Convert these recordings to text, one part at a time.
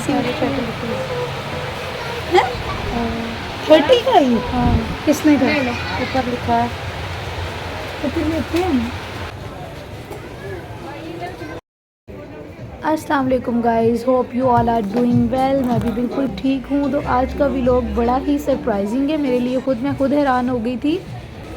सी सारे 30 रुपीज़। है। 30 का ही हाँ किसने ले कहा? लो, ऊपर लिखा है। कितने लेते हैं? अस्सलाम वालेकुम guys, hope you all are doing well. मैं भी बिल्कुल ठीक हूँ। तो आज का व्लॉग बड़ा ही सरप्राइजिंग है मेरे लिए। मैं खुद हैरान हो गई थी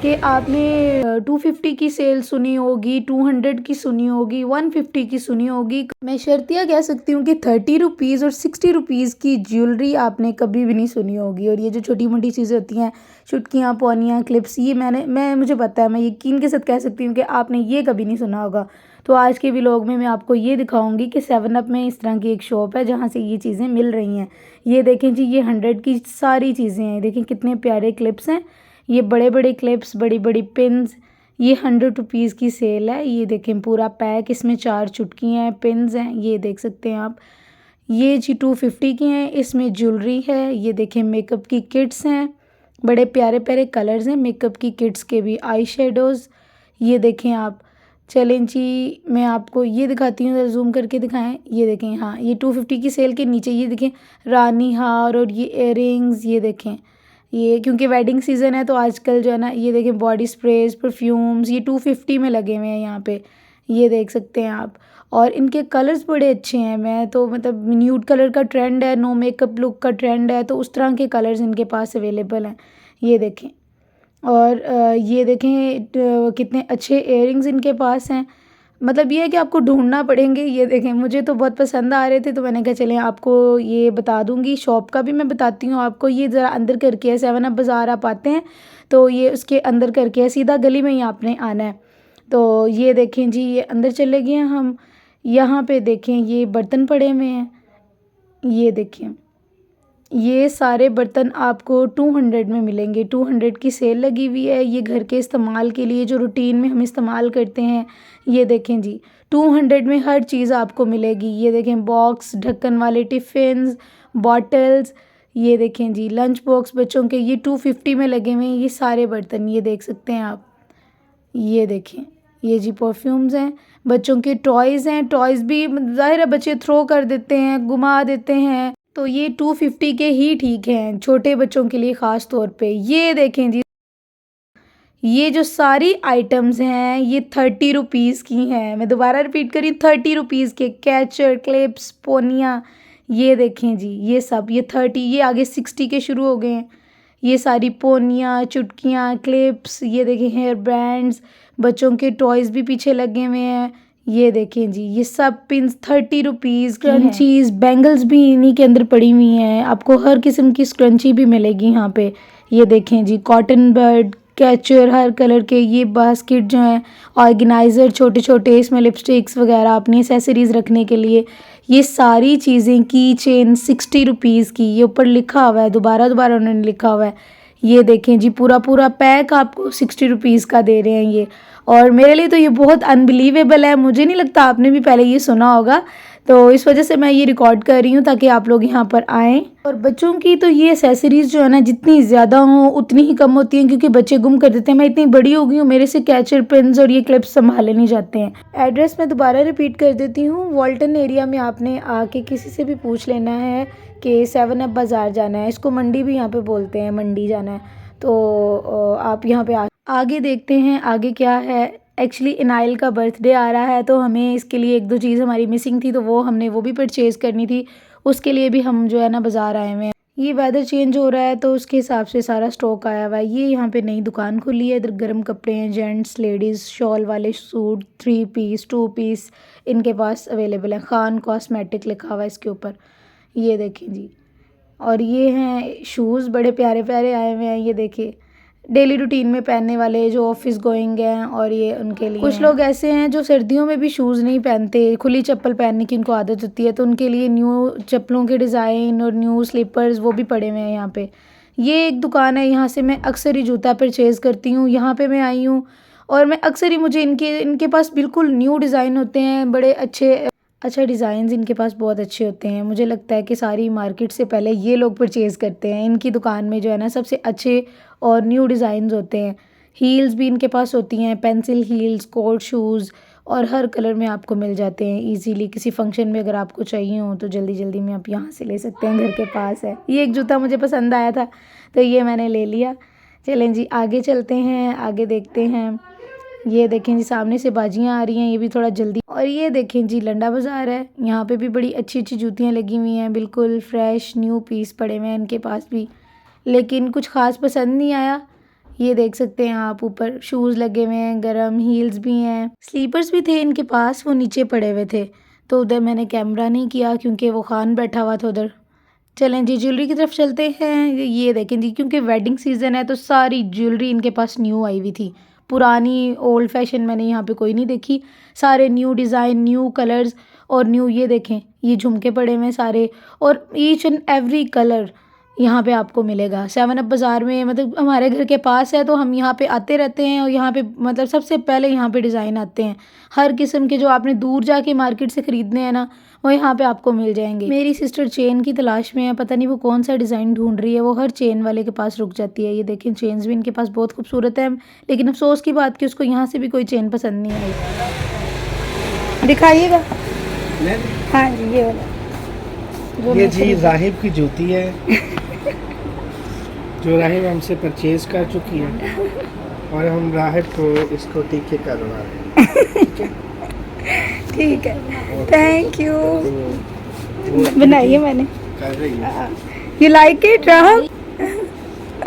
कि आपने 250 की सेल सुनी होगी, 200 की सुनी होगी, 150 की सुनी होगी। मैं शर्तिया कह सकती हूँ कि 30 रुपीज़ और 60 रुपीज़ की ज्वेलरी आपने कभी भी नहीं सुनी होगी। और ये जो छोटी मोटी चीज़ें होती हैं, चुटकियाँ, पौनियाँ, क्लिप्स, ये मुझे पता है, मैं यकीन के साथ कह सकती हूँ कि आपने ये कभी नहीं सुना होगा। तो आज के व्लॉग में मैं आपको ये दिखाऊंगी कि 7 अप में इस तरह की एक शॉप है जहाँ से ये चीज़ें मिल रही हैं। ये देखें जी, ये 100 की सारी चीज़ें हैं। देखें कितने प्यारे क्लिप्स हैं, ये बड़े बड़े क्लिप्स, बड़ी बड़ी पिन्स। ये 100 रुपीज़ की सेल है। ये देखें पूरा पैक, इसमें 4 चुटकियाँ हैं, पिन्स हैं, ये देख सकते हैं आप। ये जी 250 की हैं, इसमें ज्वेलरी है। ये देखें मेकअप की किट्स हैं, बड़े प्यारे प्यारे कलर्स हैं मेकअप की किट्स के भी, आई शेडोज़। ये देखें आप। चलें जी, मैं आपको ये दिखाती हूँ, जूम करके दिखाएं। ये देखें, हाँ, ये 250 की सेल के नीचे ये देखें रानी हार और ये इयररिंग्स। ये देखें, ये क्योंकि वेडिंग सीज़न है तो आजकल जो है ना, ये देखें बॉडी स्प्रेज, परफ्यूम्स, ये 250 में लगे हुए हैं यहाँ पे। ये देख सकते हैं आप। और इनके कलर्स बड़े अच्छे हैं। मैं तो मतलब न्यूड कलर का ट्रेंड है, नो मेकअप लुक का ट्रेंड है, तो उस तरह के कलर्स इनके पास अवेलेबल हैं। ये देखें। और ये देखें कितने अच्छे इयररिंग्स इनके पास हैं। मतलब ये है कि आपको ढूंढना पड़ेंगे। ये देखें, मुझे तो बहुत पसंद आ रहे थे तो मैंने कहा चलें आपको ये बता दूंगी। शॉप का भी मैं बताती हूँ आपको। ये ज़रा अंदर करके है, 7 अप बाज़ार आप आते हैं तो ये उसके अंदर करके है, सीधा गली में ही आपने आना है। तो ये देखें जी, ये अंदर चले गए हैं हम। यहाँ पे देखें ये बर्तन पड़े हुए हैं। ये देखें, ये सारे बर्तन आपको 200 में मिलेंगे। 200 की सेल लगी हुई है। ये घर के इस्तेमाल के लिए जो रूटीन में हम इस्तेमाल करते हैं। ये देखें जी, 200 में हर चीज़ आपको मिलेगी। ये देखें बॉक्स, ढक्कन वाले टिफ़िन्स, बॉटल्स। ये देखें जी लंच बॉक्स बच्चों के, ये 250 में लगे हुए हैं ये सारे बर्तन। ये देख सकते हैं आप। ये देखें, ये जी परफ्यूम्स हैं, बच्चों के टॉयज़ हैं। टॉयज़ भी ज़ाहिर है बच्चे थ्रो कर देते हैं, घुमा देते हैं, तो ये 250 के ही ठीक हैं छोटे बच्चों के लिए ख़ास तौर पे। ये देखें जी, ये जो सारी आइटम्स हैं ये 30 रुपीज़ की हैं। मैं दोबारा रिपीट करी, 30 रुपीज़ के कैचर, क्लिप्स, पोनियाँ। ये देखें जी, ये सब ये 30, ये आगे 60 के शुरू हो गए हैं। ये सारी पोनियाँ, चुटकियाँ, क्लिप्स। ये देखें हेयर बैंड्स, बच्चों के टॉयज़ भी पीछे लगे हुए हैं। ये देखें जी, ये सब पिन्स 30 रुपीज़ की हैं। क्रंचीज़, बैंगल्स भी इन्हीं के अंदर पड़ी हुई हैं। आपको हर किस्म की स्क्रंची भी मिलेगी यहाँ पे। ये देखें जी, कॉटन बड, कैचर, हर कलर के। ये बास्केट जो हैं, ऑर्गेनाइज़र छोटे छोटे, इसमें लिपस्टिक्स वगैरह अपनी एसेसरीज़ रखने के लिए। ये सारी चीज़ें, की चेन 60 रुपीज़ की, ये ऊपर लिखा हुआ है, दोबारा दोबारा उन्होंने लिखा हुआ है। ये देखें जी, पूरा पूरा पैक आपको 60 रुपीज़ का दे रहे हैं ये। और मेरे लिए तो ये बहुत अनबिलीवेबल है। मुझे नहीं लगता आपने भी पहले ये सुना होगा, तो इस वजह से मैं ये रिकॉर्ड कर रही हूँ ताकि आप लोग यहाँ पर आएँ। और बच्चों की तो ये एसेसरीज़ जो है ना, जितनी ज़्यादा हों उतनी ही कम होती हैं, क्योंकि बच्चे गुम कर देते हैं। मैं इतनी बड़ी हो गई हूँ, मेरे से कैचर, पिन्स और ये क्लिप्स संभाले नहीं जाते हैं। एड्रेस मैं दोबारा रिपीट कर देती हूँ। वॉल्टन एरिया में आपने आके किसी से भी पूछ लेना है कि 7 अप बाज़ार जाना है, इसको मंडी भी यहाँ पे बोलते हैं, मंडी जाना है, तो आप यहाँ पे आगे देखते हैं आगे क्या है। एक्चुअली इनाइल का बर्थडे आ रहा है तो हमें इसके लिए एक दो चीज़ हमारी मिसिंग थी, तो हमने वो भी परचेज़ करनी थी। उसके लिए भी हम जो है ना बाज़ार आए हुए हैं। ये वेदर चेंज हो रहा है तो उसके हिसाब से सारा स्टॉक आया हुआ है। ये यहाँ पे नई दुकान खुली है, इधर गर्म कपड़े हैं, जेंट्स लेडीज़ शॉल वाले सूट, 3 पीस 2 पीस इनके पास अवेलेबल है। खान कॉस्मेटिक लिखा हुआ है इसके ऊपर। ये देखें जी, और ये हैं शूज़, बड़े प्यारे प्यारे आए हुए हैं। ये देखिए डेली रूटीन में पहनने वाले जो ऑफिस गोइंग हैं, और ये उनके लिए कुछ लोग ऐसे हैं जो सर्दियों में भी शूज़ नहीं पहनते, खुली चप्पल पहनने की उनको आदत होती है, तो उनके लिए न्यू चप्पलों के डिज़ाइन और न्यू स्लीपर्स वो भी पड़े हुए हैं यहाँ पे। ये एक दुकान है, यहाँ से मैं अक्सर ही जूता परचेज़ करती हूँ। यहाँ पे मैं आई हूँ और मैं अक्सर ही, मुझे इनके पास बिल्कुल न्यू डिज़ाइन होते हैं, बड़े अच्छे अच्छा डिज़ाइंस इनके पास बहुत अच्छे होते हैं। मुझे लगता है कि सारी मार्केट से पहले ये लोग परचेज़ करते हैं। इनकी दुकान में जो है ना सबसे अच्छे और न्यू डिज़ाइंस होते हैं। हील्स भी इनके पास होती हैं, पेंसिल हील्स, कोट शूज़, और हर कलर में आपको मिल जाते हैं इजीली। किसी फंक्शन में अगर आपको चाहिए हो तो जल्दी जल्दी में आप यहाँ से ले सकते हैं, घर के पास है। ये एक जूता मुझे पसंद आया था तो ये मैंने ले लिया। चलें जी आगे चलते हैं, आगे देखते हैं। ये देखें जी सामने से बाजियाँ आ रही हैं, ये भी थोड़ा जल्दी। और ये देखें जी लंडा बाज़ार है, यहाँ पे भी बड़ी अच्छी अच्छी जूतियाँ लगी हुई हैं, बिल्कुल फ्रेश न्यू पीस पड़े हुए हैं इनके पास भी, लेकिन कुछ ख़ास पसंद नहीं आया। ये देख सकते हैं आप, ऊपर शूज़ लगे हुए हैं, गरम हील्स भी हैं, स्लीपर्स भी थे इनके पास, वो नीचे पड़े हुए थे। तो उधर मैंने कैमरा नहीं किया क्योंकि वो खान बैठा हुआ था उधर। चलें जी ज्वेलरी की तरफ चलते हैं। ये देखें जी, क्योंकि वेडिंग सीज़न है तो सारी ज्वेलरी इनके पास न्यू आई हुई थी। पुरानी ओल्ड फैशन मैंने यहाँ पे कोई नहीं देखी, सारे न्यू डिज़ाइन, न्यू कलर्स और न्यू। ये देखें ये झुमके पड़े हुए हैं सारे, और ईच एंड एवरी कलर यहाँ पे आपको मिलेगा। 7 अप बाज़ार में, मतलब हमारे घर के पास है तो हम यहाँ पे आते रहते हैं, और यहाँ पे मतलब सबसे पहले यहाँ पे डिज़ाइन आते हैं। हर किस्म के जो आपने दूर जाके मार्केट से ख़रीदने हैं ना, वो यहाँ पे आपको मिल जाएंगे। मेरी सिस्टर चेन की तलाश में है, पता नहीं वो कौन सा डिज़ाइन ढूंढ रही है, वो हर चेन वाले के पास रुक जाती है। ये देखें चेन्स भी इनके पास बहुत खूबसूरत है, लेकिन अफसोस की बात कि उसको यहाँ से भी कोई चेन पसंद नहीं आई। दिखाइएगा। हाँ जी ये वाला, ये जी राहिब की जूती है जो राहिब हमसे परचेज कर चुकी है, और हम राहिब को इसको टीके करवा रहे हैं। ठीक है, थैंक यू। वो बनाइए मैंने। कर रही है यू लाइक इट राहब?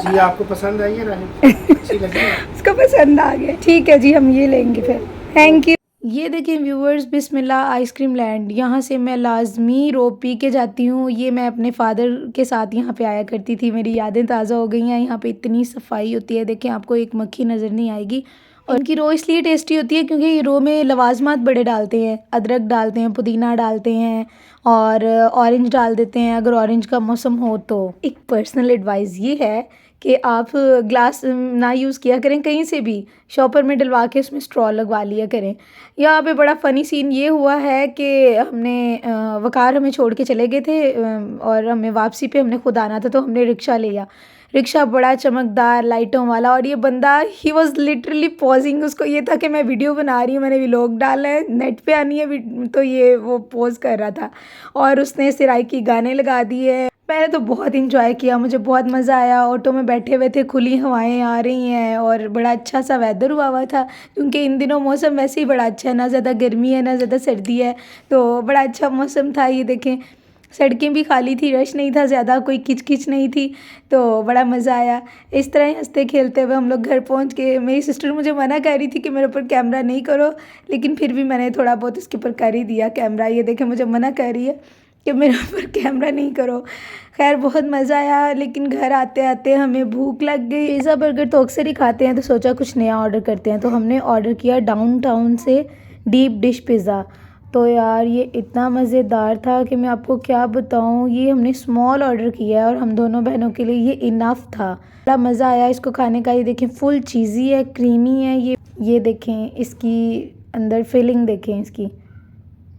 जी। आपको पसंद आई है राहिब? अच्छी लगी है? उसको पसंद आ गया। ठीक है जी हम ये लेंगे फिर, थैंक यू। ये देखें व्यूवर्स, बिस्मिल्लाह आइसक्रीम लैंड, यहाँ से मैं लाजमी रोब पी के जाती हूँ। ये मैं अपने फादर के साथ यहाँ पे आया करती थी, मेरी यादें ताज़ा हो गई हैं। यहाँ पे इतनी सफाई होती है, देखें आपको एक मक्खी नज़र नहीं आएगी। और इनकी रो इसलिए टेस्टी होती है क्योंकि ये रो में लवाजमात बड़े डालते हैं, अदरक डालते हैं, पुदीना डालते हैं, और ऑरेंज डाल देते हैं अगर ऑरेंज का मौसम हो तो। एक पर्सनल एडवाइस ये है कि आप ग्लास ना यूज़ किया करें कहीं से भी, शॉपर में डलवा के उसमें स्ट्रॉ लगवा लिया करें। यहाँ पे बड़ा फ़नी सीन ये हुआ है कि हमने वकार हमें छोड़ के चले गए थे, और हमें वापसी पे हमने खुद आना था तो हमने रिक्शा लिया। रिक्शा बड़ा चमकदार लाइटों वाला, और ये बंदा ही वॉज लिटरली पॉजिंग। उसको ये था कि मैं वीडियो बना रही हूँ, मैंने व्लॉग डाला है, नेट पे आनी है, तो ये वो पोज कर रहा था, और उसने सिराइकी गाने लगा दिए। मैंने तो बहुत इंजॉय किया, मुझे बहुत मज़ा आया। ऑटो में बैठे हुए थे, खुली हवाएं आ रही हैं, और बड़ा अच्छा सा वेदर हुआ था क्योंकि इन दिनों मौसम वैसे ही बड़ा अच्छा है, ना ज़्यादा गर्मी है ना ज़्यादा सर्दी है, तो बड़ा अच्छा मौसम था। ये देखें सड़कें भी खाली थी, रश नहीं था ज़्यादा, कोई किचकिच नहीं थी, तो बड़ा मज़ा आया। इस तरह ही हंसते खेलते हुए हम लोग घर पहुंच गए। मेरी सिस्टर मुझे मना कर रही थी कि मेरे ऊपर कैमरा नहीं करो, लेकिन फिर भी मैंने थोड़ा बहुत इसके ऊपर कर ही दिया कैमरा। ये देखें मुझे मना कर रही है कि मेरे ऊपर कैमरा नहीं करो। खैर बहुत मज़ा आया, लेकिन घर आते आते हमें भूख लग गई। पिज़्ज़ा बर्गर तो अक्सर ही खाते हैं, तो सोचा कुछ नया ऑर्डर करते हैं, तो हमने ऑर्डर किया डाउनटाउन से डीप डिश पिज़्ज़ा। तो यार ये इतना मज़ेदार था कि मैं आपको क्या बताऊँ। ये हमने स्मॉल ऑर्डर किया है और हम दोनों बहनों के लिए ये इनफ था। बड़ा मज़ा आया इसको खाने का। ये देखें फुल चीज़ी है, क्रीमी है। ये देखें इसकी अंदर फिलिंग देखें इसकी,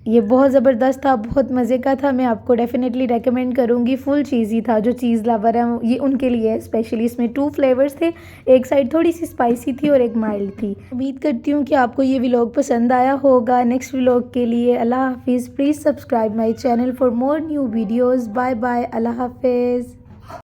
ये बहुत ज़बरदस्त था, बहुत मज़े का था। मैं आपको डेफिनेटली रेकमेंड करूँगी। फुल चीज़ी था, जो चीज़ लवर है ये उनके लिए है स्पेशली। इसमें 2 फ्लेवर्स थे, एक साइड थोड़ी सी स्पाइसी थी और एक माइल्ड थी। उम्मीद करती हूँ कि आपको ये व्लॉग पसंद आया होगा। नेक्स्ट व्लॉग के लिए अल्लाह हाफिज़। Please subscribe my channel for more new videos. Bye bye, अल्लाह हाफिज़।